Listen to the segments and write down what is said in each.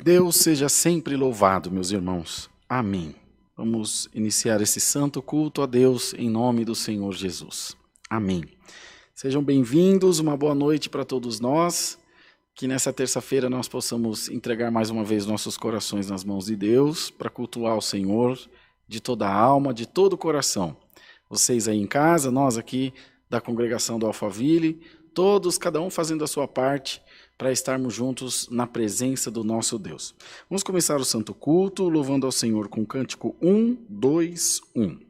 Deus seja sempre louvado, meus irmãos. Amém. Vamos iniciar esse santo culto a Deus em nome do Senhor Jesus. Amém. Sejam bem-vindos, uma boa noite para todos nós. Que nessa terça-feira nós possamos entregar mais uma vez nossos corações nas mãos de Deus para cultuar o Senhor de toda a alma, de todo o coração. Vocês aí em casa, nós aqui da congregação do Alphaville, todos, cada um fazendo a sua parte para estarmos juntos na presença do nosso Deus. Vamos começar o santo culto louvando ao Senhor com o cântico 1, 2, 1.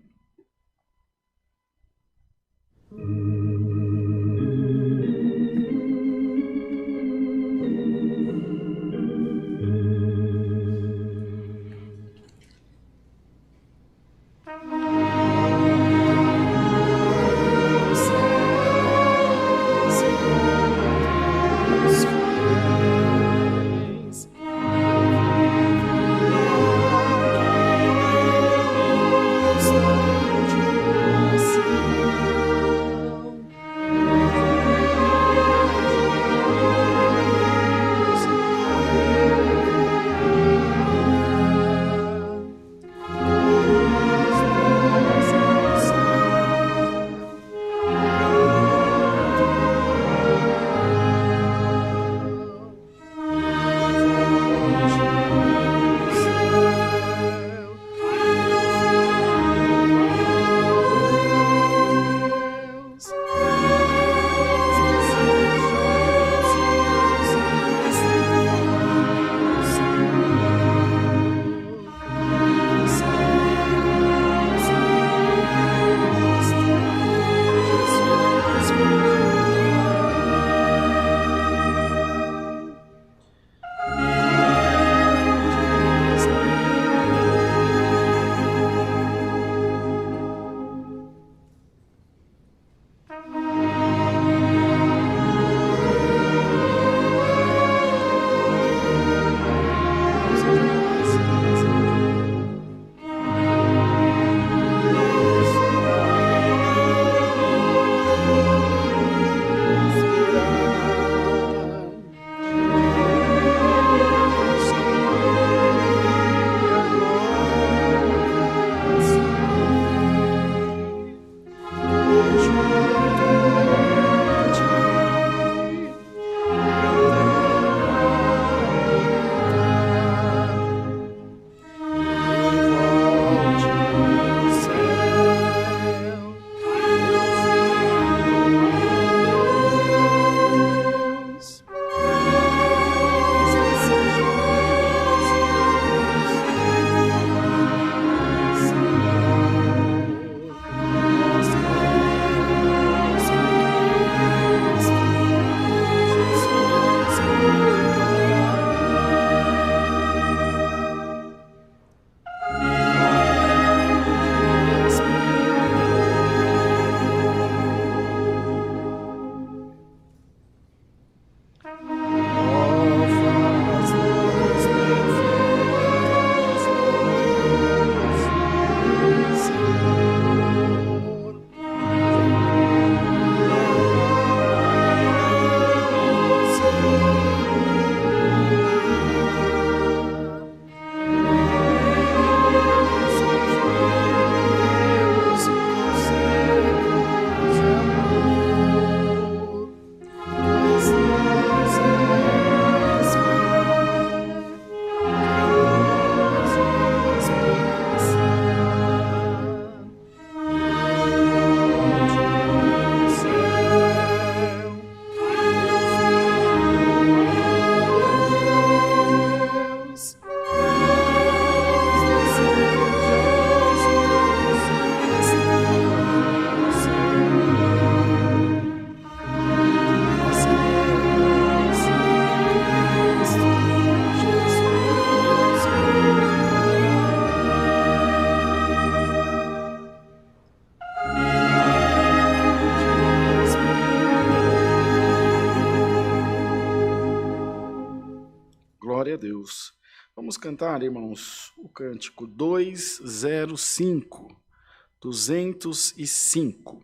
Glória a Deus. Vamos cantar, irmãos, o cântico 205, 205.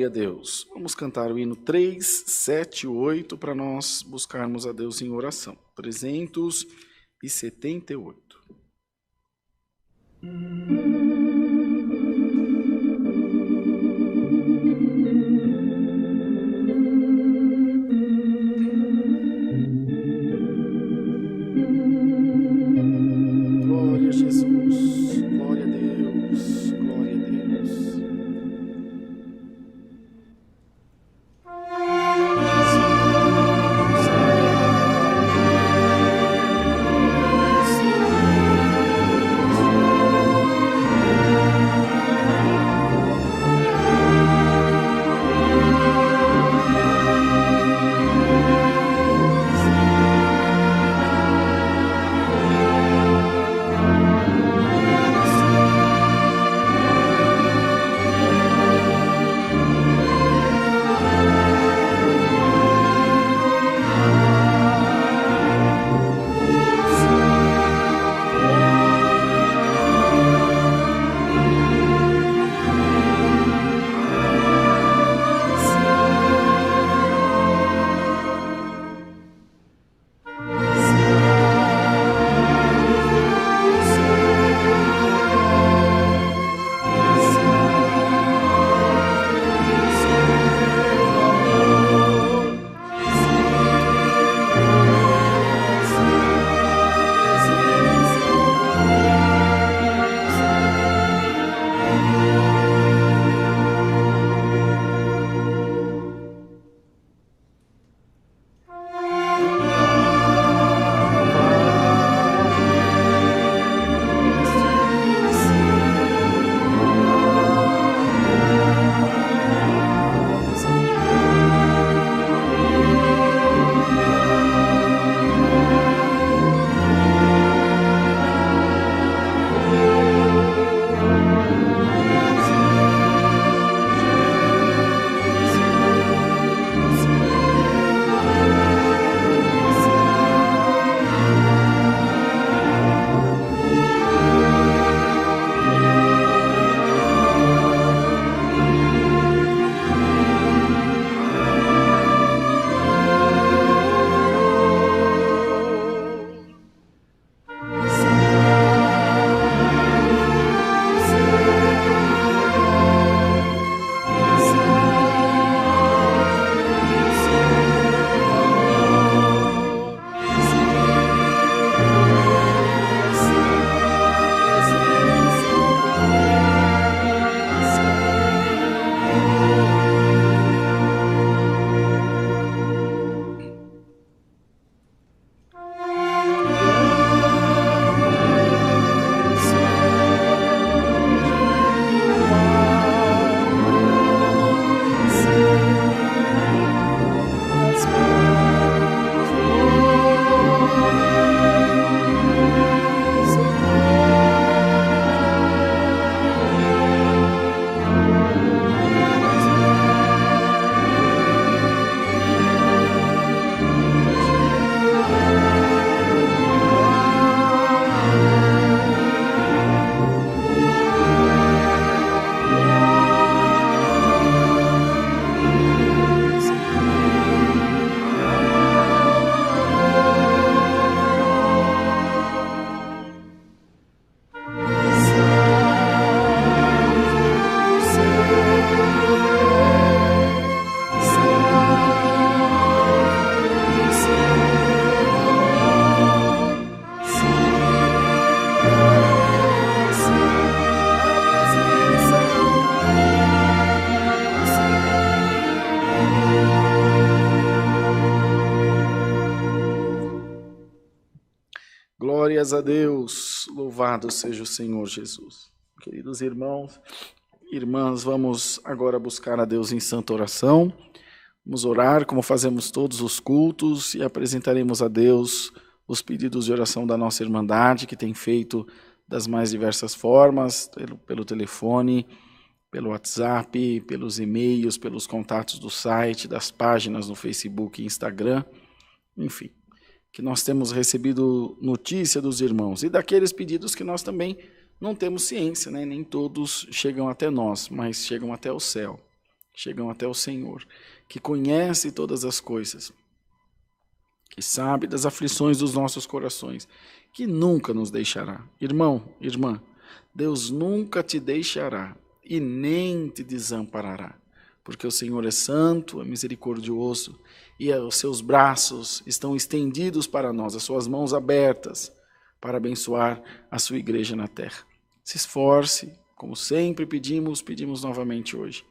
Glória a Deus. Vamos cantar o hino 378 para nós buscarmos a Deus em oração. 378. Glória a Jesus. Glória a Deus. Glória a Deus. Glórias a Deus, louvado seja o Senhor Jesus. Queridos irmãos, irmãs, vamos agora buscar a Deus em santa oração. Vamos orar como fazemos todos os cultos e apresentaremos a Deus os pedidos de oração da nossa Irmandade, que tem feito das mais diversas formas, pelo telefone, pelo WhatsApp, pelos e-mails, pelos contatos do site, das páginas no Facebook e Instagram, enfim. Que nós temos recebido notícia dos irmãos e daqueles pedidos que nós também não temos ciência, né? Nem todos chegam até nós, mas chegam até o céu. chegam até o Senhor, que conhece todas as coisas, que sabe das aflições dos nossos corações, que nunca nos deixará. Irmão, irmã, Deus nunca te deixará e nem te desamparará, porque o Senhor é santo, é misericordioso, e os seus braços estão estendidos para nós, as suas mãos abertas, para abençoar a sua igreja na terra. Se esforce, como sempre pedimos novamente hoje.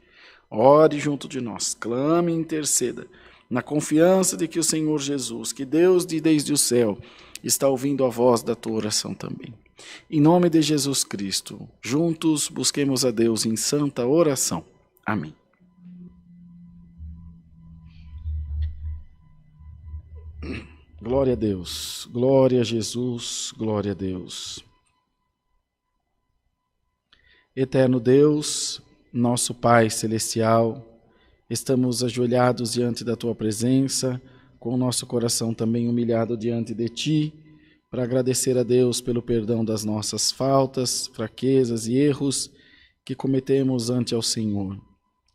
Ore junto de nós, clame e interceda, na confiança de que o Senhor Jesus, que Deus desde o céu, está ouvindo a voz da tua oração também. Em nome de Jesus Cristo, juntos busquemos a Deus em santa oração. Amém. Glória a Deus, glória a Jesus, glória a Deus. Eterno Deus, nosso Pai Celestial, estamos ajoelhados diante da Tua presença, com o nosso coração também humilhado diante de Ti, para agradecer a Deus pelo perdão das nossas faltas, fraquezas e erros que cometemos ante ao Senhor.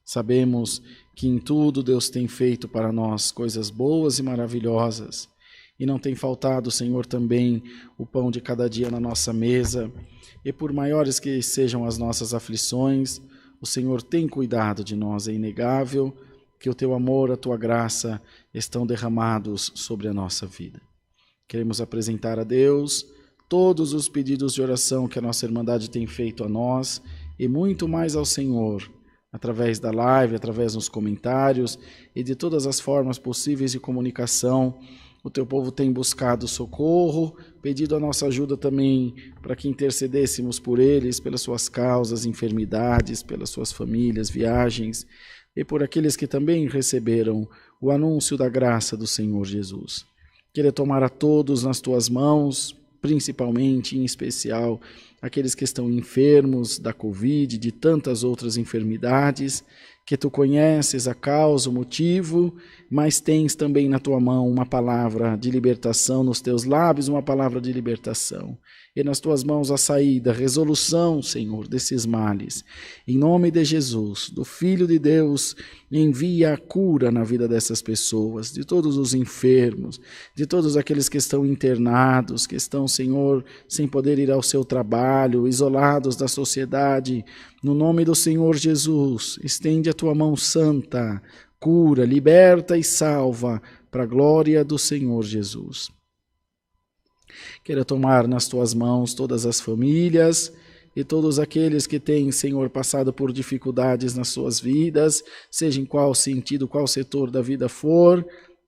Sabemos que em tudo Deus tem feito para nós coisas boas e maravilhosas, e não tem faltado, Senhor, também o pão de cada dia na nossa mesa, e por maiores que sejam as nossas aflições, o Senhor tem cuidado de nós, é inegável que o Teu amor, a Tua graça estão derramados sobre a nossa vida. Queremos apresentar a Deus todos os pedidos de oração que a nossa Irmandade tem feito a nós e muito mais ao Senhor, através da live, através dos comentários e de todas as formas possíveis de comunicação. O Teu povo tem buscado socorro, pedido a nossa ajuda também para que intercedêssemos por eles, pelas suas causas, enfermidades, pelas suas famílias, viagens e por aqueles que também receberam o anúncio da graça do Senhor Jesus. Queria tomar a todos nas Tuas mãos, principalmente, em especial, aqueles que estão enfermos da Covid, de tantas outras enfermidades, que Tu conheces a causa, o motivo, mas tens também na Tua mão uma palavra de libertação, nos Teus lábios uma palavra de libertação, e nas Tuas mãos a saída, a resolução, Senhor, desses males. Em nome de Jesus, do Filho de Deus, envia a cura na vida dessas pessoas, de todos os enfermos, de todos aqueles que estão internados, que estão, Senhor, sem poder ir ao seu trabalho, isolados da sociedade. No nome do Senhor Jesus, estende a Tua mão santa, cura, liberta e salva, para a glória do Senhor Jesus. Queira tomar nas Tuas mãos todas as famílias e todos aqueles que têm, Senhor, passado por dificuldades nas suas vidas, seja em qual sentido, qual setor da vida for.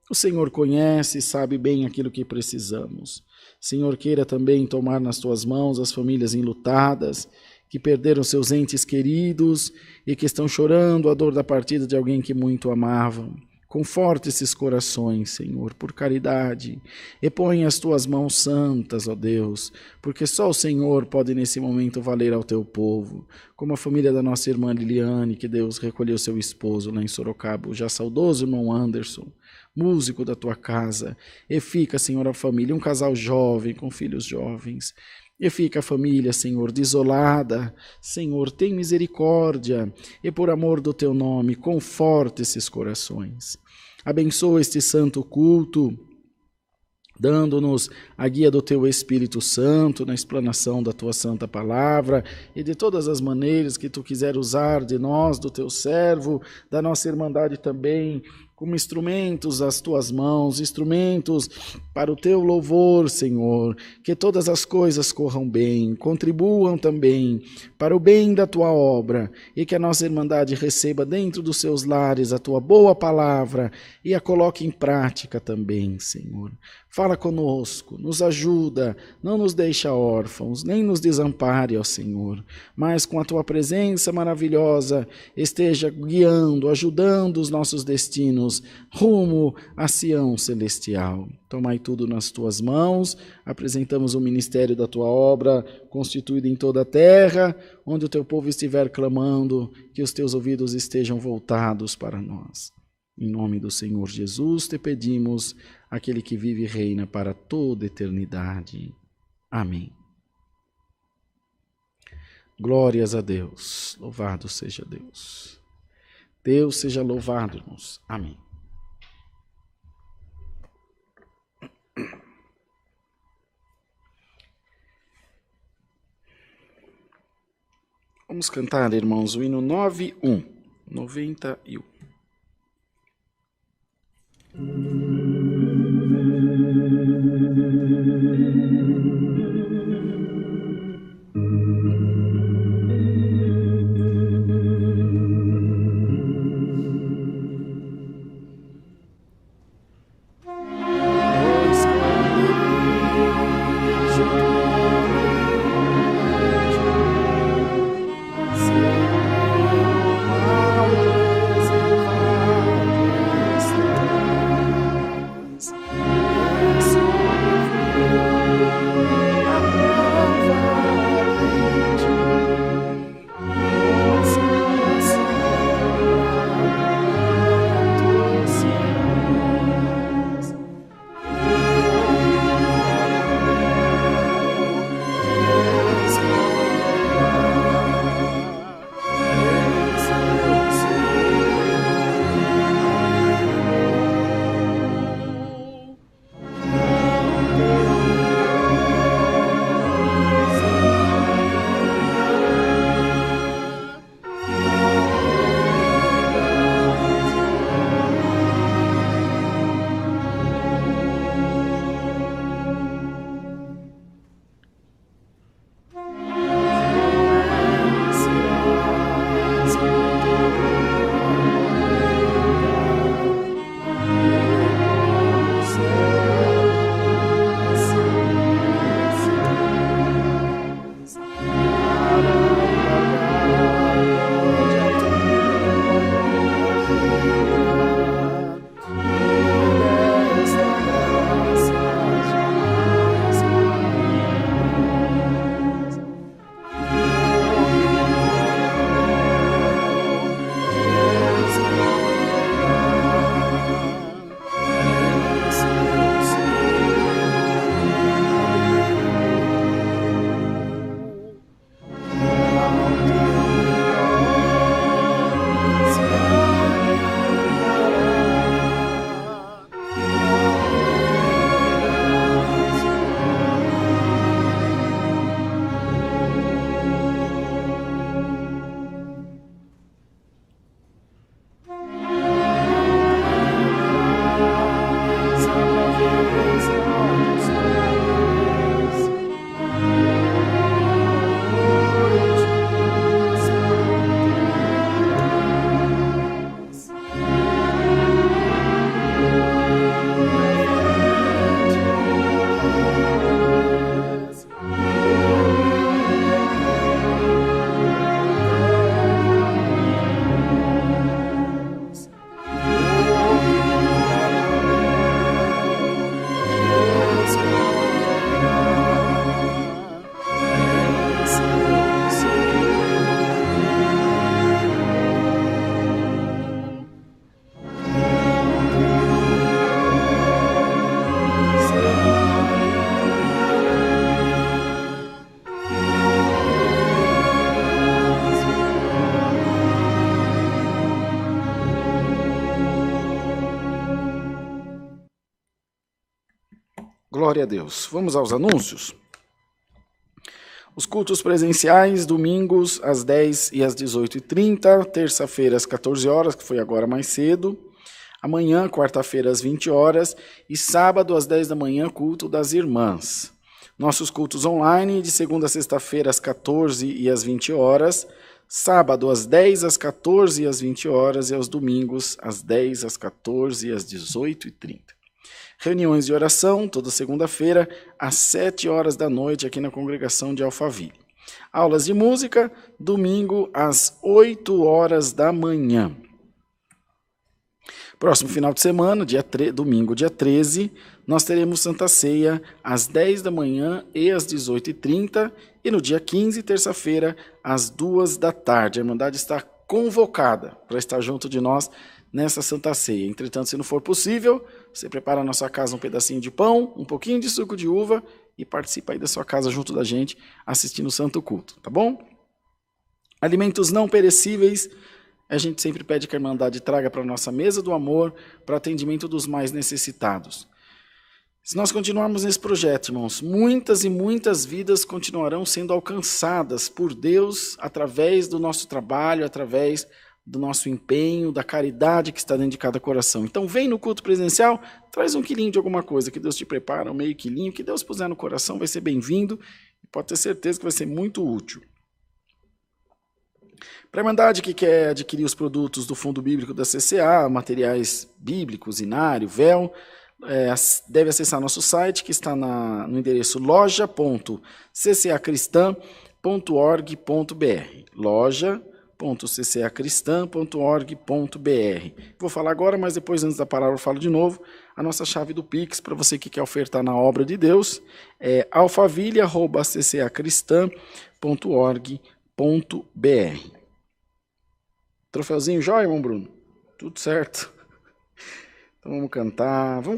O Senhor conhece e sabe bem aquilo que precisamos. Senhor, queira também tomar nas Tuas mãos as famílias enlutadas, que perderam seus entes queridos e que estão chorando a dor da partida de alguém que muito amavam. Conforta esses corações, Senhor, por caridade, e põe as Tuas mãos santas, ó Deus, porque só o Senhor pode nesse momento valer ao Teu povo, como a família da nossa irmã Liliane, que Deus recolheu seu esposo lá em Sorocaba, o já saudoso irmão Anderson, músico da Tua casa, e fica, Senhor, a família, um casal jovem, com filhos jovens, e fica a família, Senhor, desolada. Senhor, tem misericórdia e por amor do Teu nome, conforta esses corações. Abençoa este santo culto, dando-nos a guia do Teu Espírito Santo na explanação da Tua santa palavra e de todas as maneiras que Tu quiser usar de nós, do Teu servo, da nossa irmandade também, como instrumentos às Tuas mãos, instrumentos para o Teu louvor, Senhor, que todas as coisas corram bem, contribuam também para o bem da Tua obra e que a nossa irmandade receba dentro dos seus lares a Tua boa palavra e a coloque em prática também, Senhor. Fala conosco, nos ajuda, não nos deixa órfãos, nem nos desampare, ó Senhor, mas com a Tua presença maravilhosa esteja guiando, ajudando os nossos destinos rumo a Sião celestial. Tomai tudo nas Tuas mãos, apresentamos o ministério da Tua obra, constituído em toda a terra, onde o Teu povo estiver clamando, que os Teus ouvidos estejam voltados para nós. Em nome do Senhor Jesus te pedimos, aquele que vive e reina para toda eternidade. Amém. Glórias a Deus, louvado seja Deus. Deus seja louvado, irmãos. Amém. Vamos cantar, irmãos, o hino 91. 91. Glória a Deus. Vamos aos anúncios. Os cultos presenciais, domingos às 10 e às 18h30, terça-feira às 14 horas, que foi agora mais cedo, amanhã, quarta-feira, às 20 horas, e sábado, às 10 da manhã, culto das irmãs. Nossos cultos online, de segunda a sexta-feira, às 14 e às 20 horas, sábado, às 10, às 14 e às 20 horas, e aos domingos, às 10, às 14 e às 18h30. Reuniões de oração, toda segunda-feira, às 7 horas da noite, aqui na congregação de Alphaville. Aulas de música, domingo, às 8 horas da manhã. Próximo final de semana, domingo, dia 13, nós teremos Santa Ceia às 10 da manhã e às 18h30, e no dia 15, terça-feira, às 2 da tarde. A Irmandade está convocada para estar junto de nós nessa Santa Ceia. Entretanto, se não for possível, você prepara na sua casa um pedacinho de pão, um pouquinho de suco de uva e participa aí da sua casa junto da gente, assistindo o Santo Culto, tá bom? Alimentos não perecíveis, a gente sempre pede que a Irmandade traga para a nossa mesa do amor, para atendimento dos mais necessitados. Se nós continuarmos nesse projeto, irmãos, muitas e muitas vidas continuarão sendo alcançadas por Deus através do nosso trabalho, através do nosso empenho, da caridade que está dentro de cada coração. Então vem no culto presencial, traz um quilinho de alguma coisa, que Deus te prepara, um meio quilinho, que Deus puser no coração, vai ser bem-vindo e pode ter certeza que vai ser muito útil. Para a Irmandade que quer adquirir os produtos do Fundo Bíblico da CCA, materiais bíblicos, inário, véu, deve acessar nosso site, que está no endereço loja.ccacristã.org.br. loja.ccacristã.org.br. Vou falar agora, mas depois, antes da palavra, eu falo de novo. A nossa chave do Pix, para você que quer ofertar na obra de Deus, é alfaville@ccacristã.org.br. Troféuzinho jóia, irmão Bruno? Tudo certo. Então vamos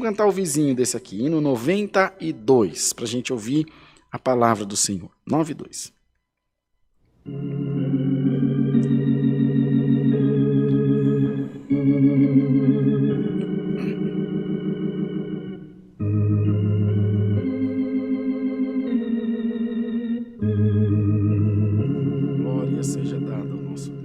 cantar o vizinho desse aqui, hino 92, para a gente ouvir a palavra do Senhor. 92. Glória seja dada ao nosso Deus.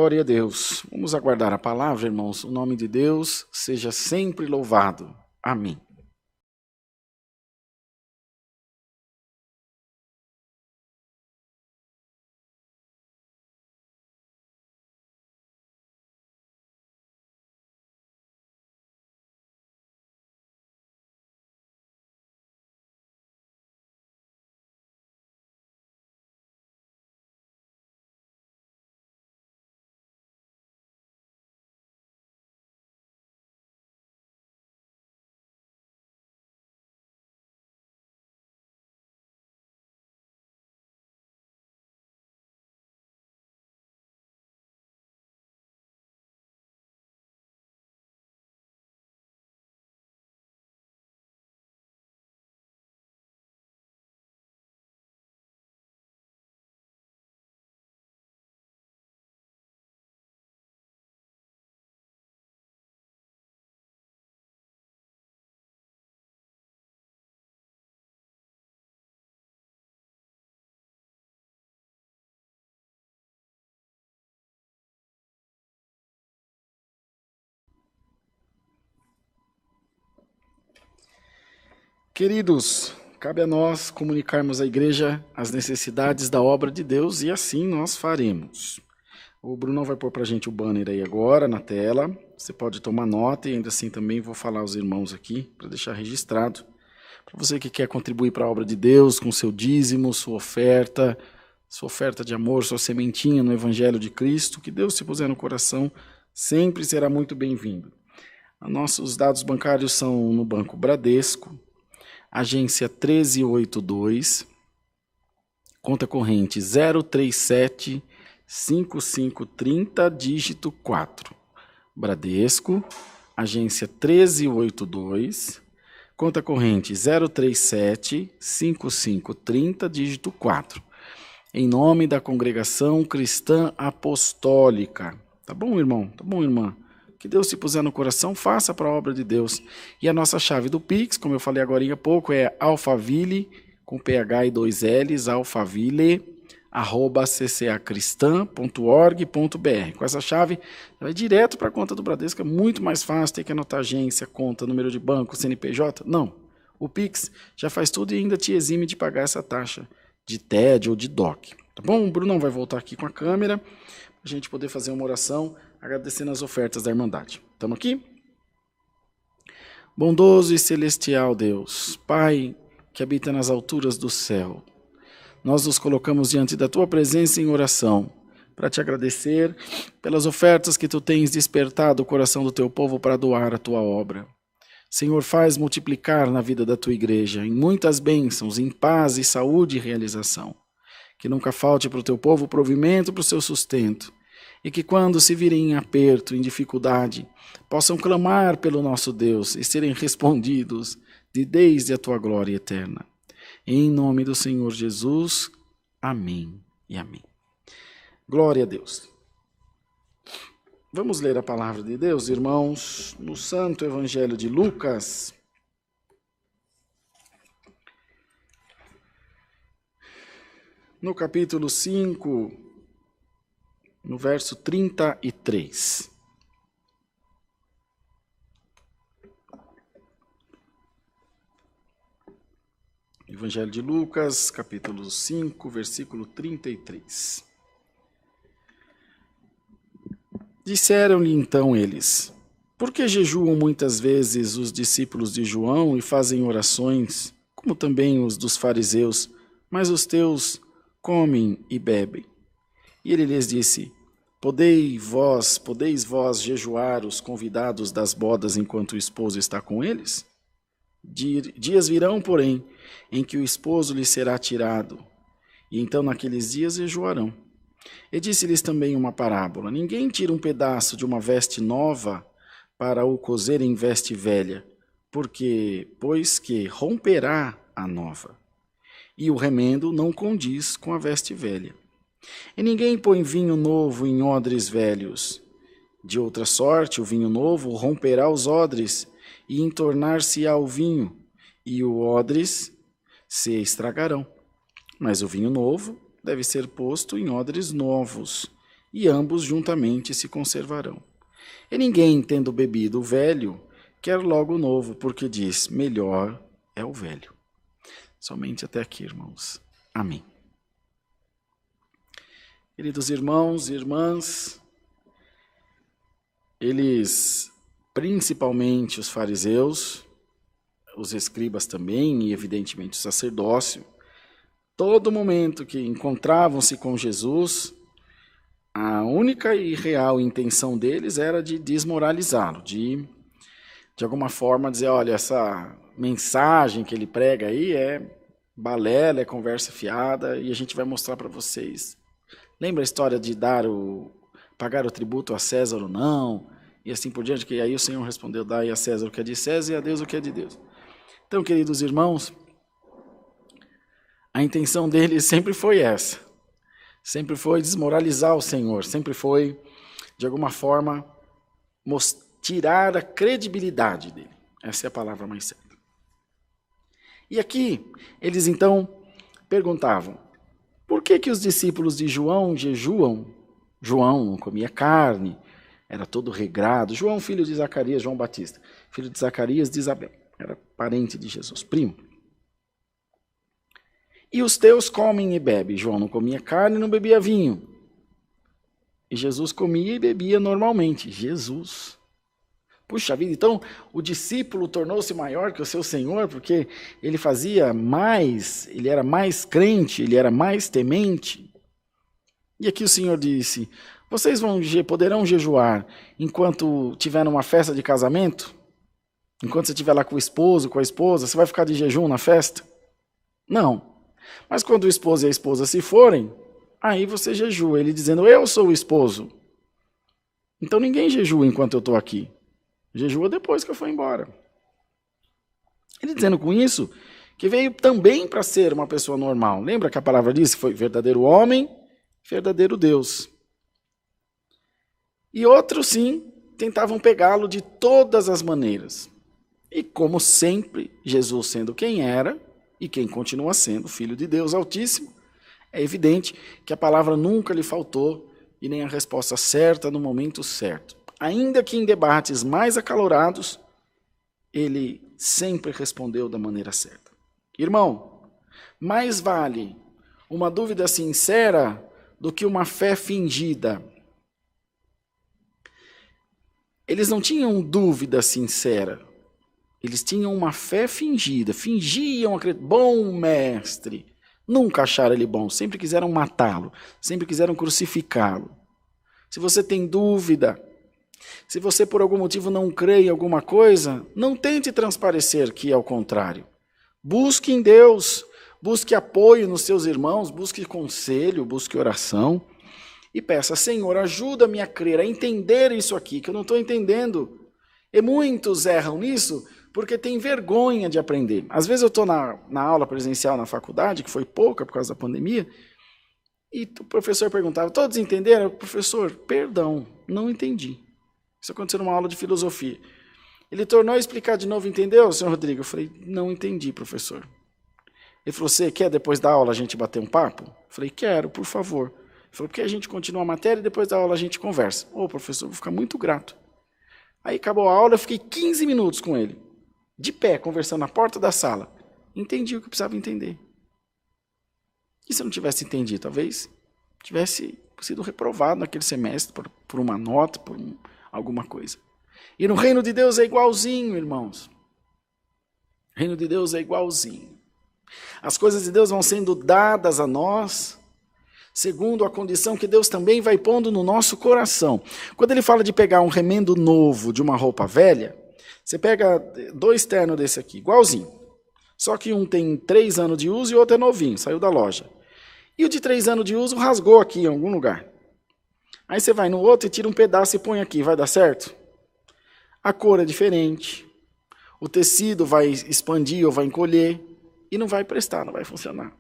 Glória a Deus. Vamos aguardar a palavra, irmãos. O nome de Deus seja sempre louvado. Amém. Queridos, cabe a nós comunicarmos à igreja as necessidades da obra de Deus e assim nós faremos. O Brunão vai pôr para a gente o banner aí agora na tela. Você pode tomar nota e ainda assim também vou falar aos irmãos aqui para deixar registrado. Para você que quer contribuir para a obra de Deus com seu dízimo, sua oferta de amor, sua sementinha no Evangelho de Cristo, que Deus te puser no coração, sempre será muito bem-vindo. Nossos dados bancários são no Banco Bradesco, agência 1382, conta corrente 037 5530, dígito 4. Bradesco, agência 1382, conta corrente 037 5530, dígito 4. Em nome da Congregação Cristã Apostólica. Tá bom, irmão? Tá bom, irmã? Que Deus te puser no coração, faça para a obra de Deus. E a nossa chave do Pix, como eu falei agora há pouco, é alfaville, com PH e 2 L's, alfaville@ccacristã.org.br. Com essa chave, vai direto para a conta do Bradesco, é muito mais fácil ter que anotar agência, conta, número de banco, CNPJ. Não, o Pix já faz tudo e ainda te exime de pagar essa taxa de TED ou de DOC. Tá bom? O Brunão vai voltar aqui com a câmera, para a gente poder fazer uma oração, agradecendo as ofertas da Irmandade. Estamos aqui? Bondoso e celestial Deus, Pai que habita nas alturas do céu, nós nos colocamos diante da Tua presença em oração, para te agradecer pelas ofertas que Tu tens despertado o coração do Teu povo para doar a Tua obra. Senhor, faz multiplicar na vida da Tua igreja, em muitas bênçãos, em paz e saúde e realização. Que nunca falte para o Teu povo provimento para o seu sustento, e que quando se virem em aperto, em dificuldade, possam clamar pelo nosso Deus e serem respondidos desde a Tua glória eterna. Em nome do Senhor Jesus, amém e amém. Glória a Deus. Vamos ler a palavra de Deus, irmãos, no Santo Evangelho de Lucas. No capítulo 5, no verso 33. Evangelho de Lucas, capítulo 5, versículo 33. Disseram-lhe então eles: por que jejuam muitas vezes os discípulos de João e fazem orações, como também os dos fariseus, mas os teus comem e bebem? E ele lhes disse: Podeis vós jejuar os convidados das bodas enquanto o esposo está com eles? Dias virão, porém, em que o esposo lhe será tirado, e então naqueles dias jejuarão. E disse-lhes também uma parábola: ninguém tira um pedaço de uma veste nova para o cozer em veste velha, pois que romperá a nova, e o remendo não condiz com a veste velha. E ninguém põe vinho novo em odres velhos. De outra sorte, o vinho novo romperá os odres, e entornar-se-á o vinho, e os odres se estragarão. Mas o vinho novo deve ser posto em odres novos, e ambos juntamente se conservarão. E ninguém, tendo bebido o velho, quer logo o novo, porque diz, melhor é o velho. Somente até aqui, irmãos. Amém. Queridos irmãos e irmãs, eles, principalmente os fariseus, os escribas também, e evidentemente o sacerdócio, todo momento que encontravam-se com Jesus, a única e real intenção deles era de desmoralizá-lo, de alguma forma dizer, olha, essa mensagem que ele prega aí é balela, é conversa fiada, e a gente vai mostrar para vocês. Lembra a história de pagar o tributo a César ou não? E assim por diante, que aí o Senhor respondeu, dai a César o que é de César e a Deus o que é de Deus. Então, queridos irmãos, a intenção deles sempre foi essa. Sempre foi desmoralizar o Senhor, sempre foi, de alguma forma, tirar a credibilidade dele. Essa é a palavra mais certa. E aqui, eles então perguntavam, por que os discípulos de João jejuam? João não comia carne, era todo regrado. João, filho de Zacarias, João Batista, filho de Zacarias de Isabel, era parente de Jesus, primo. E os teus comem e bebem. João não comia carne e não bebia vinho. E Jesus comia e bebia normalmente. Jesus. Puxa vida, então o discípulo tornou-se maior que o seu Senhor, porque ele fazia mais, ele era mais crente, ele era mais temente. E aqui o Senhor disse, vocês poderão jejuar enquanto tiver numa festa de casamento? Enquanto você estiver lá com o esposo, com a esposa, você vai ficar de jejum na festa? Não. Mas quando o esposo e a esposa se forem, aí você jejua. Ele dizendo, eu sou o esposo. Então ninguém jejua enquanto eu estou aqui. Jejua depois que eu for embora. Ele dizendo com isso, que veio também para ser uma pessoa normal. Lembra que a palavra disse que foi verdadeiro homem, verdadeiro Deus. E outros, sim, tentavam pegá-lo de todas as maneiras. E como sempre, Jesus sendo quem era, e quem continua sendo Filho de Deus Altíssimo, é evidente que a palavra nunca lhe faltou e nem a resposta certa no momento certo. Ainda que em debates mais acalorados, ele sempre respondeu da maneira certa. Irmão, mais vale uma dúvida sincera do que uma fé fingida. Eles não tinham dúvida sincera. Eles tinham uma fé fingida, fingiam acreditar. Bom mestre. Nunca acharam ele bom, sempre quiseram matá-lo, sempre quiseram crucificá-lo. Se você tem dúvida, se você por algum motivo não crê em alguma coisa, não tente transparecer que é o contrário. Busque em Deus, busque apoio nos seus irmãos, busque conselho, busque oração e peça, Senhor, ajuda-me a crer, a entender isso aqui, que eu não estou entendendo. E muitos erram nisso porque têm vergonha de aprender. Às vezes eu estou na aula presencial na faculdade, que foi pouca por causa da pandemia, e o professor perguntava, todos entenderam? Professor, perdão, não entendi. Isso aconteceu numa aula de filosofia. Ele tornou a explicar de novo, entendeu, senhor Rodrigo? Eu falei, não entendi, professor. Ele falou, você quer depois da aula a gente bater um papo? Eu falei, quero, por favor. Ele falou, porque a gente continua a matéria e depois da aula a gente conversa. Ô, professor, vou ficar muito grato. Aí acabou a aula, eu fiquei 15 minutos com ele, de pé, conversando na porta da sala. Entendi o que eu precisava entender. E se eu não tivesse entendido, talvez tivesse sido reprovado naquele semestre por uma nota, por alguma coisa. E no reino de Deus é igualzinho, irmãos. O reino de Deus é igualzinho. As coisas de Deus vão sendo dadas a nós, segundo a condição que Deus também vai pondo no nosso coração. Quando ele fala de pegar um remendo novo de uma roupa velha, você pega 2 ternos desse aqui, igualzinho. Só que um tem 3 anos de uso e o outro é novinho, saiu da loja. E o de 3 anos de uso rasgou aqui em algum lugar. Aí você vai no outro e tira um pedaço e põe aqui, vai dar certo? A cor é diferente, o tecido vai expandir ou vai encolher e não vai prestar, não vai funcionar.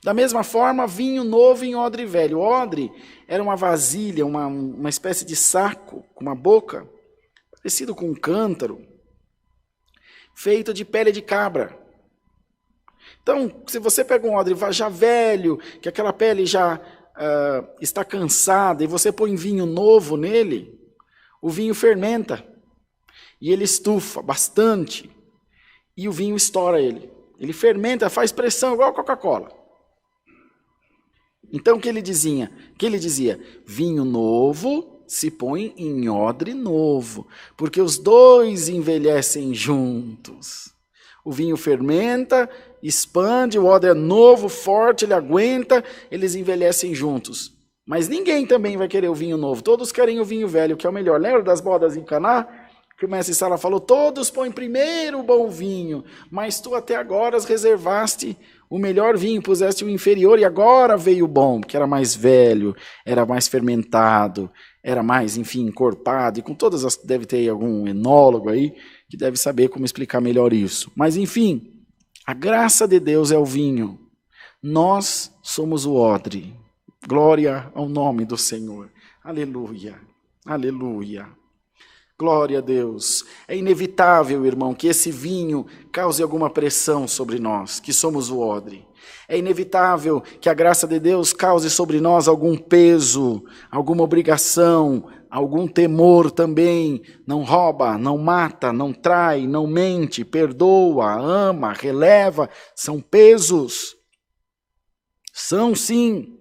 Da mesma forma, vinho novo em odre velho. O odre era uma vasilha, uma espécie de saco com uma boca, parecido com um cântaro, feito de pele de cabra. Então, se você pega um odre já velho, que aquela pele já está cansada e você põe vinho novo nele, o vinho fermenta e ele estufa bastante e o vinho estoura ele. Ele fermenta, faz pressão igual a Coca-Cola. Então o que ele dizia? Vinho novo se põe em odre novo, porque os dois envelhecem juntos. O vinho fermenta, expande, o odre é novo, forte, ele aguenta, eles envelhecem juntos. Mas ninguém também vai querer o vinho novo, todos querem o vinho velho, que é o melhor. Lembra das bodas em Caná? Que o mestre Sala falou, todos põem primeiro o bom vinho, mas tu até agora reservaste o melhor vinho, puseste o inferior e agora veio o bom, que era mais velho, era mais fermentado, era mais, enfim, encorpado, e com todas as... Deve ter algum enólogo aí que deve saber como explicar melhor isso. Mas, enfim, a graça de Deus é o vinho. Nós somos o odre. Glória ao nome do Senhor. Aleluia, aleluia. Glória a Deus. É inevitável, irmão, que esse vinho cause alguma pressão sobre nós, que somos o odre. É inevitável que a graça de Deus cause sobre nós algum peso, alguma obrigação, algum temor também. Não rouba, não mata, não trai, não mente, perdoa, ama, releva. São pesos. São sim.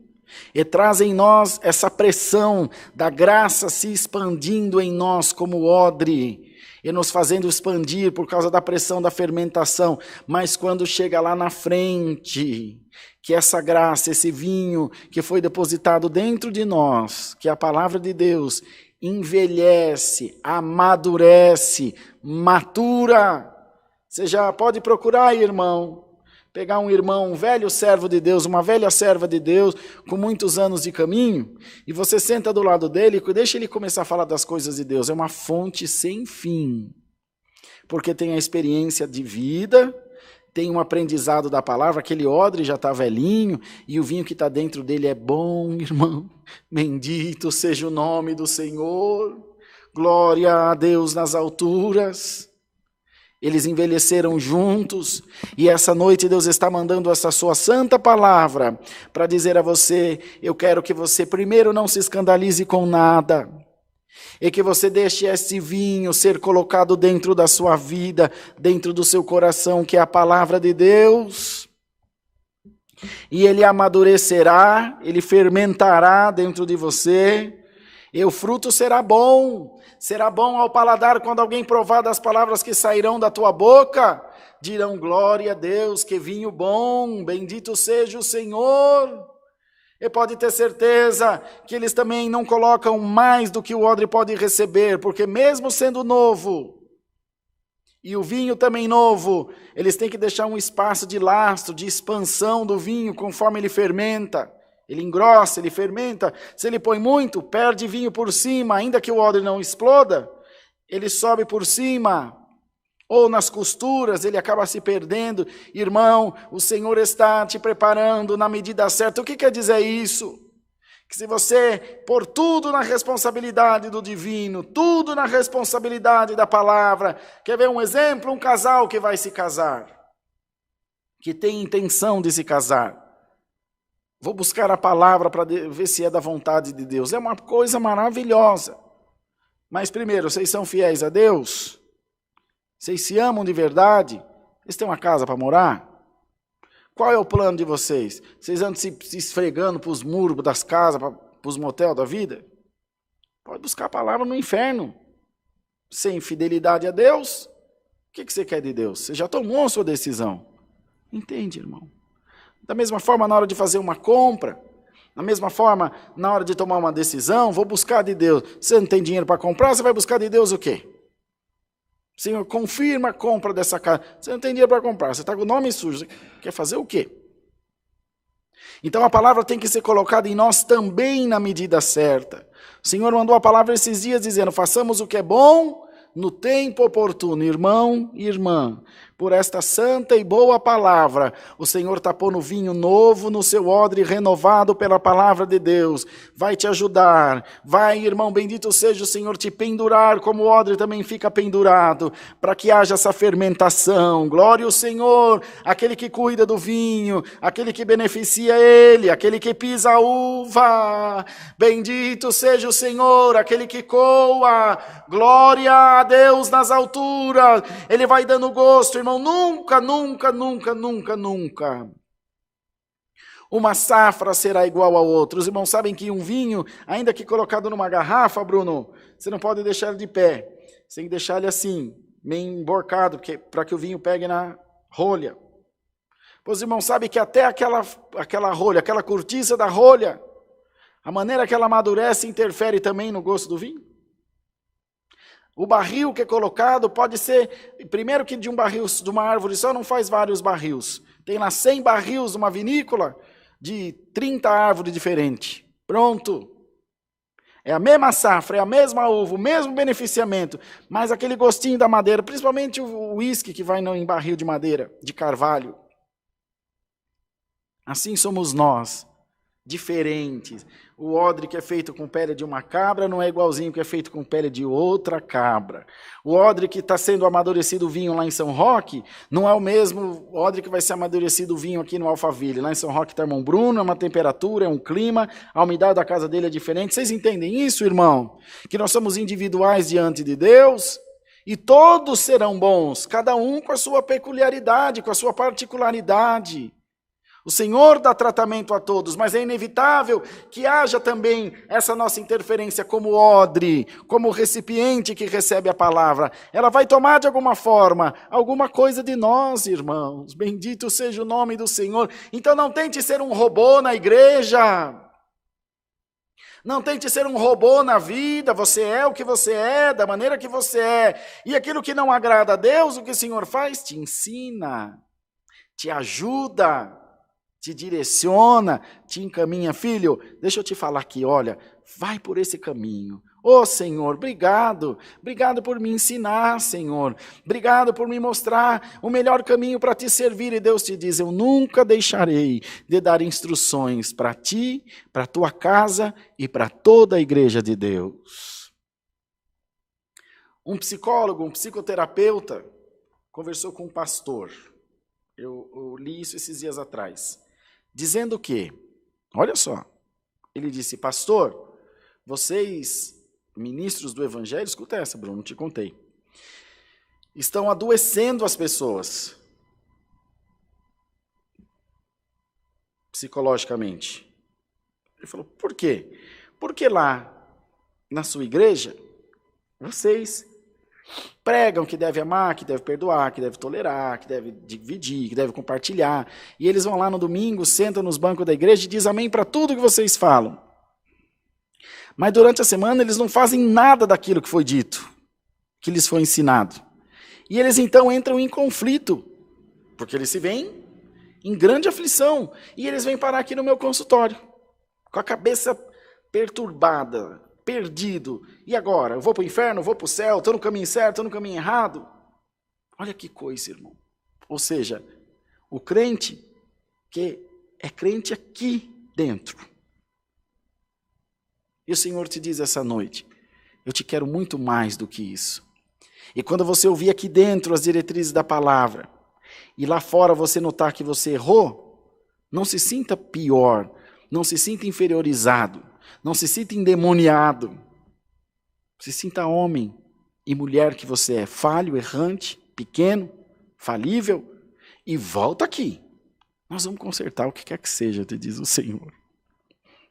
E traz em nós essa pressão da graça se expandindo em nós como odre e nos fazendo expandir por causa da pressão da fermentação. Mas quando chega lá na frente, que essa graça, esse vinho que foi depositado dentro de nós, que é a palavra de Deus, envelhece, amadurece, matura. Você já pode procurar, irmão. Pegar um irmão, um velho servo de Deus, uma velha serva de Deus, com muitos anos de caminho, e você senta do lado dele e deixa ele começar a falar das coisas de Deus. É uma fonte sem fim, porque tem a experiência de vida, tem um aprendizado da palavra, aquele odre já está velhinho, e o vinho que está dentro dele é bom, irmão. Bendito seja o nome do Senhor, glória a Deus nas alturas. Eles envelheceram juntos e essa noite Deus está mandando essa sua santa palavra para dizer a você, eu quero que você primeiro não se escandalize com nada e que você deixe esse vinho ser colocado dentro da sua vida, dentro do seu coração, que é a palavra de Deus. E ele amadurecerá, ele fermentará dentro de você e o fruto será bom. Será bom ao paladar quando alguém provar das palavras que sairão da tua boca. Dirão, glória a Deus, que vinho bom, bendito seja o Senhor. E pode ter certeza que eles também não colocam mais do que o odre pode receber, porque mesmo sendo novo, e o vinho também novo, eles têm que deixar um espaço de lastro, de expansão do vinho, conforme ele fermenta. Ele engrossa, ele fermenta. Se ele põe muito, perde vinho por cima, ainda que o odre não exploda, ele sobe por cima. Ou nas costuras, ele acaba se perdendo. Irmão, o Senhor está te preparando na medida certa. O que quer dizer isso? Que se você pôr tudo na responsabilidade do divino, tudo na responsabilidade da palavra. Quer ver um exemplo? Um casal que vai se casar, que tem intenção de se casar. Vou buscar a palavra para ver se é da vontade de Deus. É uma coisa maravilhosa. Mas primeiro, vocês são fiéis a Deus? Vocês se amam de verdade? Vocês têm uma casa para morar? Qual é o plano de vocês? Vocês andam se esfregando para os muros das casas, para os motéis da vida? Pode buscar a palavra no inferno. Sem fidelidade a Deus? O que você quer de Deus? Você já tomou a sua decisão. Entende, irmão? Da mesma forma, na hora de fazer uma compra, da mesma forma, na hora de tomar uma decisão, vou buscar de Deus. Você não tem dinheiro para comprar, você vai buscar de Deus o quê? Senhor, confirma a compra dessa casa. Você não tem dinheiro para comprar, você está com o nome sujo. Você quer fazer o quê? Então a palavra tem que ser colocada em nós também na medida certa. O Senhor mandou a palavra esses dias dizendo, façamos o que é bom no tempo oportuno, irmão e irmã. por esta santa e boa palavra. O Senhor está pondo vinho novo no seu odre, renovado pela palavra de Deus. Vai te ajudar. Vai, irmão, bendito seja o Senhor, te pendurar como o odre também fica pendurado, para que haja essa fermentação. Glória ao Senhor, aquele que cuida do vinho, aquele que beneficia ele, aquele que pisa a uva. Bendito seja o Senhor, aquele que coa. Glória a Deus nas alturas. Ele vai dando gosto, irmão. Nunca uma safra será igual a outra. Os irmãos sabem que um vinho, ainda que colocado numa garrafa, Bruno, você não pode deixar ele de pé. Você tem que deixar ele assim, meio emborcado, para que o vinho pegue na rolha. Os irmãos sabem que até aquela rolha, aquela cortiça da rolha, a maneira que ela amadurece interfere também no gosto do vinho. O barril que é colocado pode ser, primeiro que de um barril, de uma árvore só, não faz vários barris. Tem lá 100 barris numa vinícola de 30 árvores diferentes. Pronto. É a mesma safra, é a mesma uva, o mesmo beneficiamento, mas aquele gostinho da madeira, principalmente o uísque que vai em barril de madeira, de carvalho. Assim somos nós, diferentes. O odre que é feito com pele de uma cabra não é igualzinho que é feito com pele de outra cabra. O odre que está sendo amadurecido o vinho lá em São Roque não é o mesmo odre que vai ser amadurecido o vinho aqui no Alphaville. Lá em São Roque está Irmão Bruno, é uma temperatura, é um clima, a umidade da casa dele é diferente. Vocês entendem isso, irmão? Que nós somos individuais diante de Deus e todos serão bons, cada um com a sua peculiaridade, com a sua particularidade. O Senhor dá tratamento a todos, mas é inevitável que haja também essa nossa interferência como odre, como recipiente que recebe a palavra. Ela vai tomar de alguma forma alguma coisa de nós, irmãos. Bendito seja o nome do Senhor. Então não tente ser um robô na igreja. Não tente ser um robô na vida. Você é o que você é, da maneira que você é. E aquilo que não agrada a Deus, o que o Senhor faz? Te ensina, te ajuda, te direciona, te encaminha. Filho, deixa eu te falar aqui, olha, vai por esse caminho. Ô Senhor, obrigado por me ensinar, Senhor. Obrigado por me mostrar o melhor caminho para te servir. E Deus te diz, eu nunca deixarei de dar instruções para ti, para tua casa e para toda a igreja de Deus. Um psicólogo, um psicoterapeuta, conversou com um pastor. Eu li isso esses dias atrás. Dizendo que, olha só, ele disse, pastor, vocês, ministros do evangelho, escuta essa, Bruno, não te contei, estão adoecendo as pessoas, psicologicamente. Ele falou, por quê? Porque lá, na sua igreja, vocês pregam que deve amar, que deve perdoar, que deve tolerar, que deve dividir, que deve compartilhar. E eles vão lá no domingo, sentam nos bancos da igreja e dizem amém para tudo que vocês falam. Mas durante a semana eles não fazem nada daquilo que foi dito, que lhes foi ensinado. E eles então entram em conflito, porque eles se veem em grande aflição. E eles vêm parar aqui no meu consultório, com a cabeça perturbada, perdido. E agora? Eu vou para o inferno, eu vou para o céu, estou no caminho certo, estou no caminho errado? Olha que coisa, irmão. Ou seja, o crente que é crente aqui dentro. E o Senhor te diz essa noite, eu te quero muito mais do que isso. E quando você ouvir aqui dentro as diretrizes da palavra, e lá fora você notar que você errou, não se sinta pior, não se sinta inferiorizado, não se sinta endemoniado. Se sinta homem e mulher que você é, falho, errante, pequeno, falível, e volta aqui. Nós vamos consertar o que quer que seja, te diz o Senhor.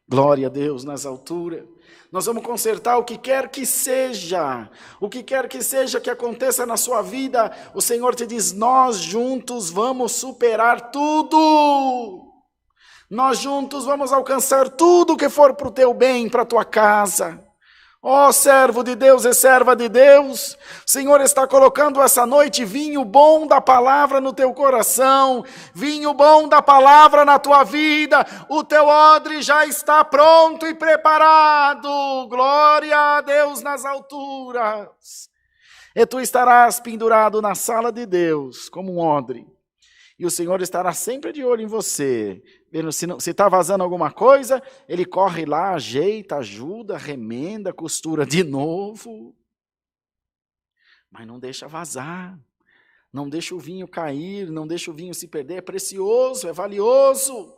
Glória a Deus nas alturas. Nós vamos consertar o que quer que seja. O que quer que seja que aconteça na sua vida, o Senhor te diz, nós juntos vamos superar tudo. Nós juntos vamos alcançar tudo que for para o teu bem, para a tua casa. Ó servo de Deus e serva de Deus, o Senhor está colocando essa noite vinho bom da palavra no teu coração, vinho bom da palavra na tua vida, o teu odre já está pronto e preparado, glória a Deus nas alturas. E tu estarás pendurado na sala de Deus, como um odre. E o Senhor estará sempre de olho em você. Vendo se está vazando alguma coisa, Ele corre lá, ajeita, ajuda, remenda, costura de novo. Mas não deixa vazar. Não deixa o vinho cair, não deixa o vinho se perder. É precioso, é valioso.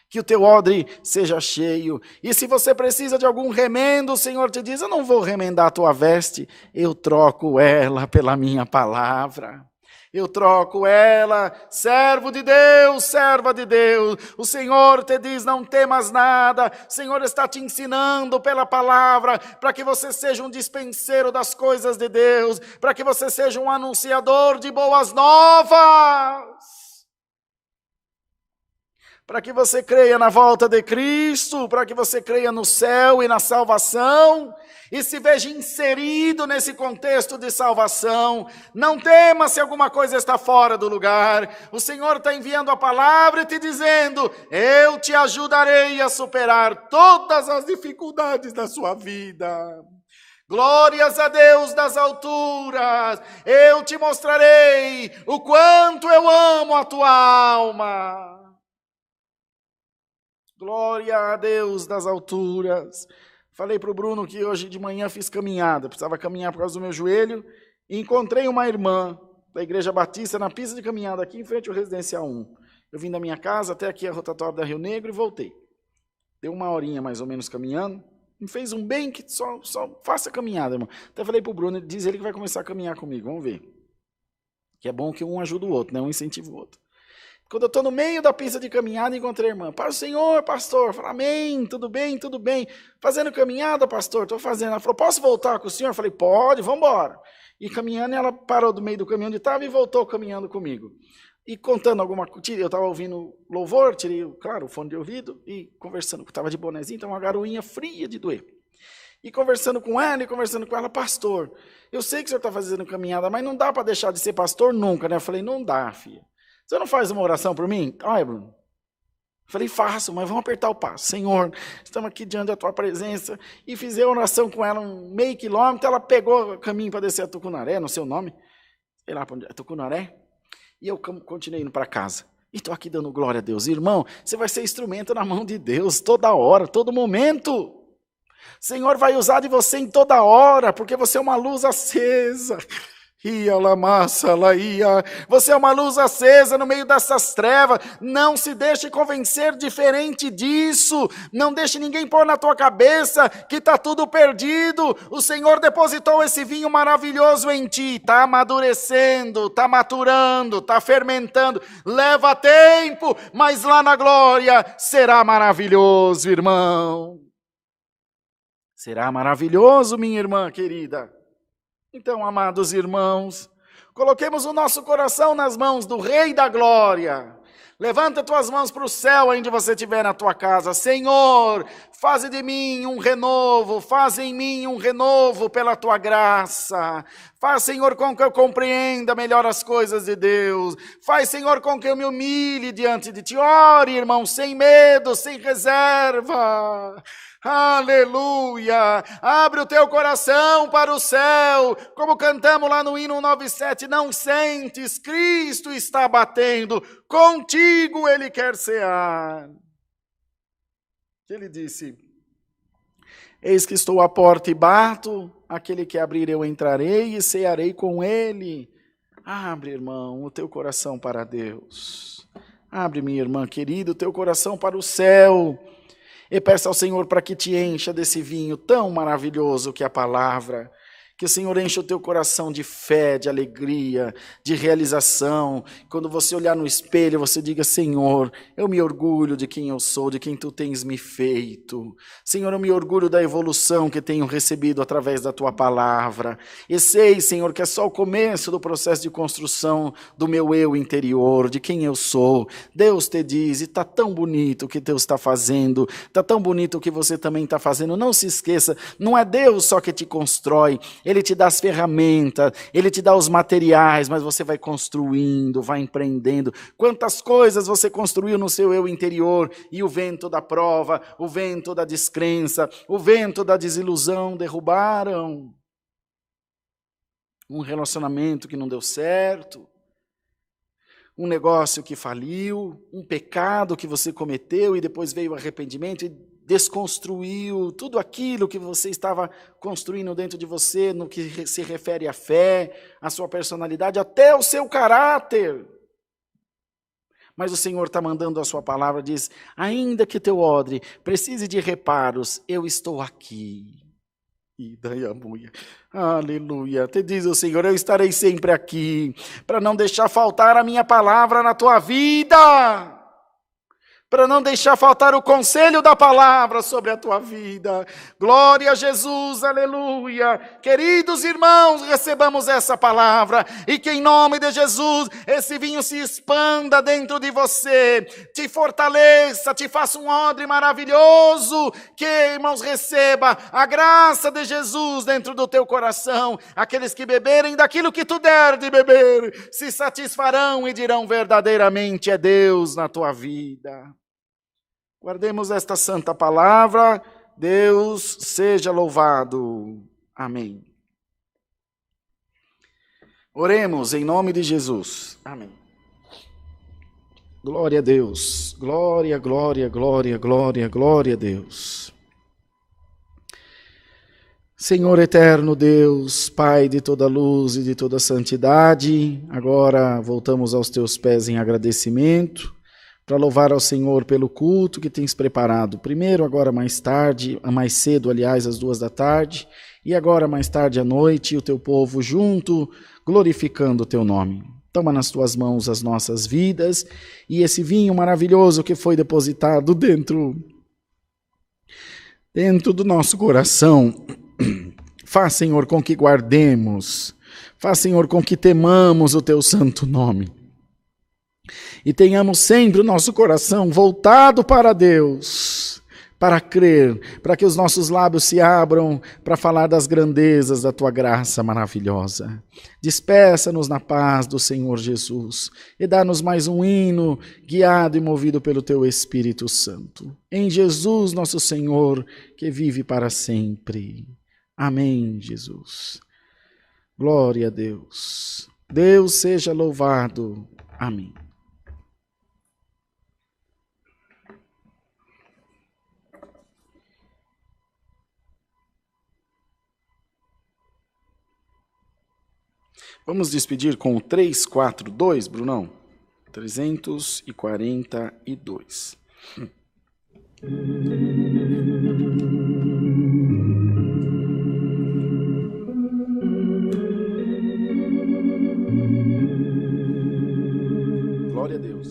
Que o teu odre seja cheio. E se você precisa de algum remendo, o Senhor te diz, eu não vou remendar a tua veste, eu troco ela pela minha palavra. Eu troco ela, servo de Deus, serva de Deus. O Senhor te diz, não temas nada. O Senhor está te ensinando pela palavra, para que você seja um dispenseiro das coisas de Deus, para que você seja um anunciador de boas novas. Para que você creia na volta de Cristo, para que você creia no céu e na salvação, e se veja inserido nesse contexto de salvação. Não tema se alguma coisa está fora do lugar. O Senhor está enviando a palavra e te dizendo, eu te ajudarei a superar todas as dificuldades da sua vida. Glórias a Deus das alturas, eu te mostrarei o quanto eu amo a tua alma. Glória a Deus das alturas. Falei para o Bruno que hoje de manhã fiz caminhada, precisava caminhar por causa do meu joelho, e encontrei uma irmã da Igreja Batista na pista de caminhada aqui em frente ao Residencial 1. Eu vim da minha casa até aqui a rotatória da Rio Negro e voltei. Deu uma horinha mais ou menos caminhando, me fez um bem que só faça caminhada, irmão. Até falei para o Bruno, diz ele que vai começar a caminhar comigo, vamos ver. Que é bom que um ajuda o outro, né? Um incentiva o outro. Quando eu estou no meio da pista de caminhada, encontrei a irmã. Para o Senhor, pastor. Eu falei, amém, tudo bem, tudo bem. Fazendo caminhada, pastor, estou fazendo. Ela falou, posso voltar com o senhor? Eu falei, pode, vamos embora. E caminhando, ela parou do meio do caminho onde estava e voltou caminhando comigo. E contando alguma coisa, eu estava ouvindo louvor, tirei, claro, o fone de ouvido e conversando, estava de bonezinho, então uma garoinha fria de doer. E conversando com ela, pastor, eu sei que o senhor está fazendo caminhada, mas não dá para deixar de ser pastor nunca, né? Eu falei, não dá, filha. Você não faz uma oração por mim? Olha, Bruno. Eu falei, faço, mas vamos apertar o passo. Senhor, estamos aqui diante da tua presença. E fiz a oração com ela um meio quilômetro. Ela pegou o caminho para descer a Tucunaré, não sei o nome. Sei lá para onde é, Tucunaré. E eu continuei indo para casa. E estou aqui dando glória a Deus. Irmão, você vai ser instrumento na mão de Deus toda hora, todo momento. O Senhor vai usar de você em toda hora, porque você é uma luz acesa. Você é uma luz acesa no meio dessas trevas. Não se deixe convencer diferente disso. Não deixe ninguém pôr na tua cabeça que está tudo perdido. O Senhor depositou esse vinho maravilhoso em ti. Está amadurecendo, está maturando, está fermentando. Leva tempo, mas lá na glória será maravilhoso, irmão. Será maravilhoso, minha irmã querida. Então, amados irmãos, coloquemos o nosso coração nas mãos do Rei da Glória. Levanta tuas mãos para o céu, onde você estiver na tua casa. Senhor, faze de mim um renovo, faz em mim um renovo pela tua graça. Faz, Senhor, com que eu compreenda melhor as coisas de Deus. Faz, Senhor, com que eu me humilhe diante de ti. Ore, irmão, sem medo, sem reserva. Aleluia, abre o teu coração para o céu, como cantamos lá no hino 97, não sentes, Cristo está batendo, contigo Ele quer cear. Ele disse, eis que estou à porta e bato, aquele que abrir eu entrarei e cearei com Ele. Abre, irmão, o teu coração para Deus, abre, minha irmã querida, o teu coração para o céu. E peça ao Senhor para que te encha desse vinho tão maravilhoso que é a palavra. Que o Senhor encha o teu coração de fé, de alegria, de realização. Quando você olhar no espelho, você diga, Senhor, eu me orgulho de quem eu sou, de quem tu tens me feito. Senhor, eu me orgulho da evolução que tenho recebido através da tua palavra. E sei, Senhor, que é só o começo do processo de construção do meu eu interior, de quem eu sou. Deus te diz, e está tão bonito o que Deus está fazendo, está tão bonito o que você também está fazendo. Não se esqueça, não é Deus só que te constrói. Ele te dá as ferramentas, Ele te dá os materiais, mas você vai construindo, vai empreendendo. Quantas coisas você construiu no seu eu interior, e o vento da prova, o vento da descrença, o vento da desilusão derrubaram. um relacionamento que não deu certo, um negócio que faliu, um pecado que você cometeu e depois veio o arrependimento e desconstruiu tudo aquilo que você estava construindo dentro de você, no que se refere à fé, à sua personalidade, até o seu caráter. Mas o Senhor está mandando a sua palavra, diz, ainda que teu odre precise de reparos, eu estou aqui. E daí a mulher, aleluia, te diz o Senhor, eu estarei sempre aqui, para não deixar faltar a minha palavra na tua vida, para não deixar faltar o conselho da palavra sobre a tua vida. Glória a Jesus, aleluia. Queridos irmãos, recebamos essa palavra e que em nome de Jesus esse vinho se expanda dentro de você, te fortaleça, te faça um odre maravilhoso, que, irmãos, receba a graça de Jesus dentro do teu coração. Aqueles que beberem daquilo que tu der de beber, se satisfarão e dirão verdadeiramente é Deus na tua vida. Guardemos esta santa palavra, Deus seja louvado. Amém. Oremos em nome de Jesus. Amém. Glória a Deus. Glória, glória, glória, glória, glória a Deus. Senhor eterno Deus, Pai de toda luz e de toda santidade, agora voltamos aos teus pés em agradecimento, para louvar ao Senhor pelo culto que tens preparado. Primeiro, agora mais tarde, mais cedo, aliás, às 14h, e agora mais tarde à noite, o teu povo junto, glorificando o teu nome. Toma nas tuas mãos as nossas vidas, e esse vinho maravilhoso que foi depositado dentro do nosso coração, faz, Senhor, com que guardemos, faz, Senhor, com que temamos o teu santo nome. E tenhamos sempre o nosso coração voltado para Deus, para crer, para que os nossos lábios se abram para falar das grandezas da tua graça maravilhosa. Despeça-nos na paz do Senhor Jesus e dá-nos mais um hino guiado e movido pelo teu Espírito Santo. Em Jesus, nosso Senhor, que vive para sempre. Amém, Jesus. Glória a Deus. Deus seja louvado. Amém. Vamos despedir com o 342, Brunão? 342. Glória a Deus.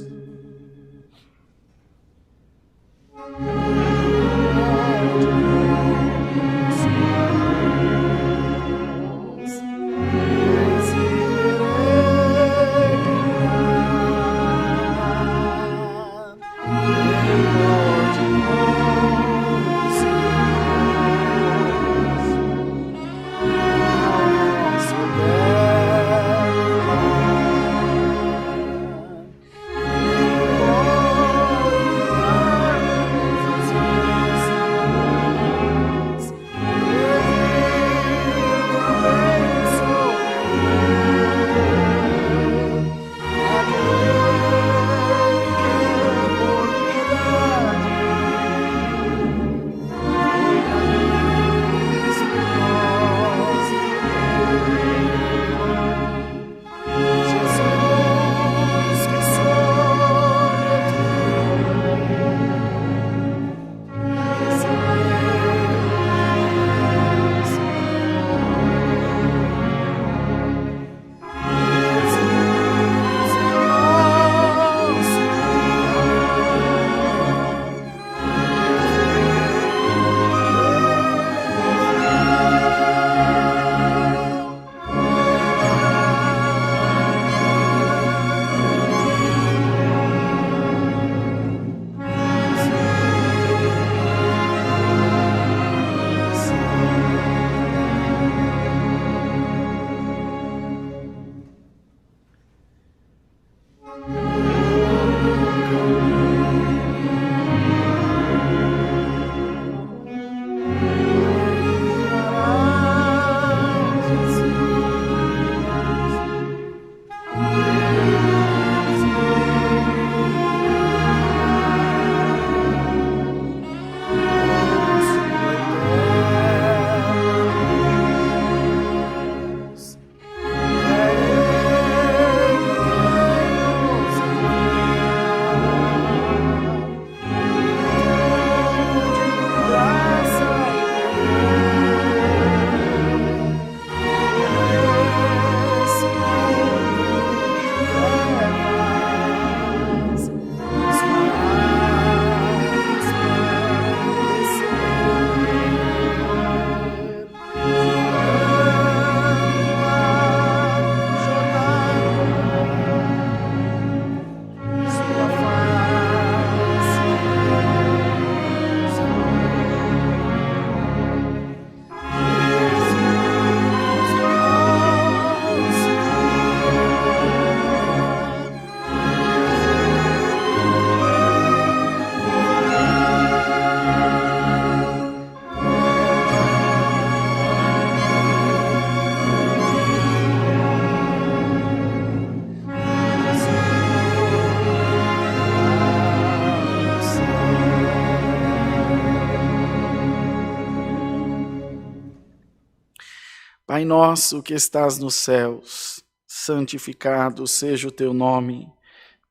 Pai nosso que estás nos céus, santificado seja o teu nome.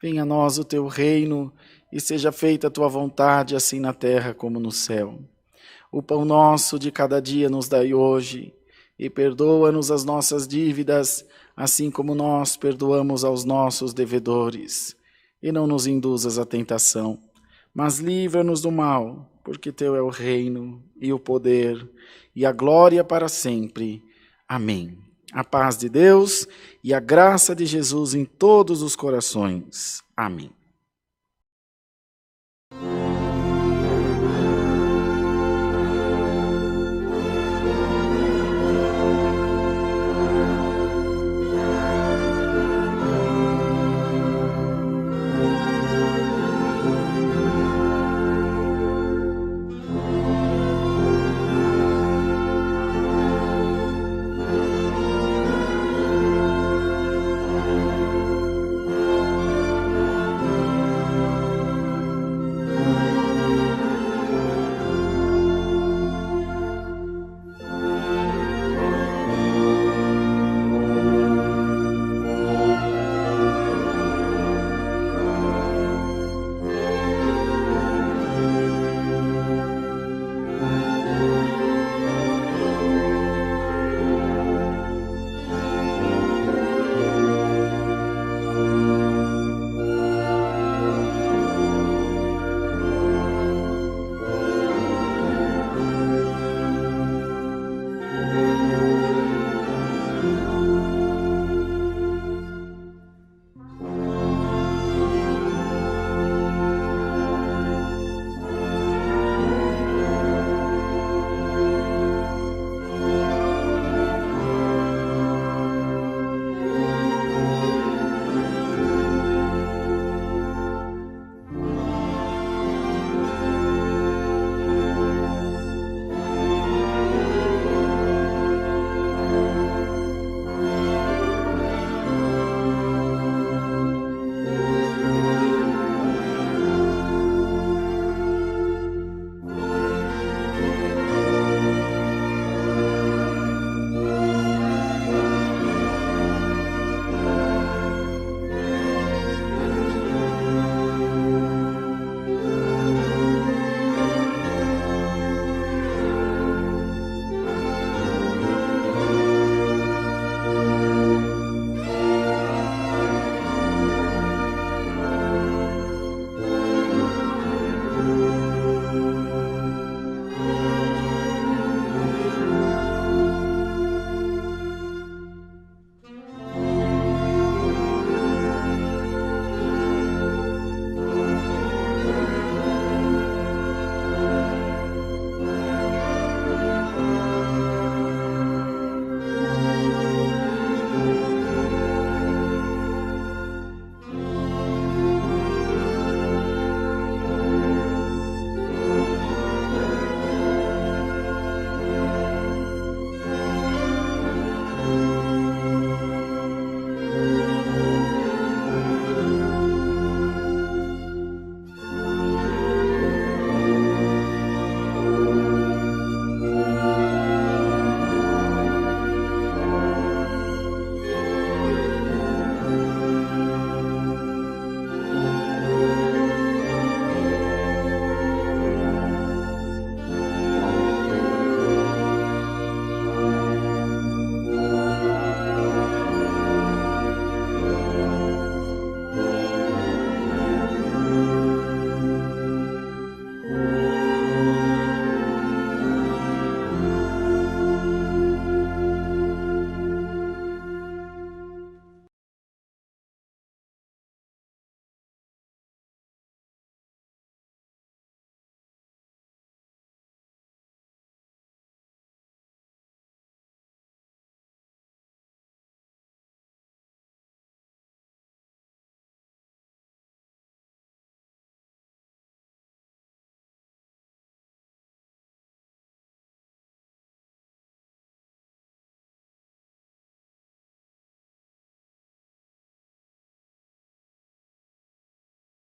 Venha a nós o teu reino e seja feita a tua vontade, assim na terra como no céu. O pão nosso de cada dia nos dai hoje, e perdoa-nos as nossas dívidas, assim como nós perdoamos aos nossos devedores. E não nos induzas à tentação, mas livra-nos do mal, porque teu é o reino, e o poder, e a glória para sempre. Amém. A paz de Deus e a graça de Jesus em todos os corações. Amém.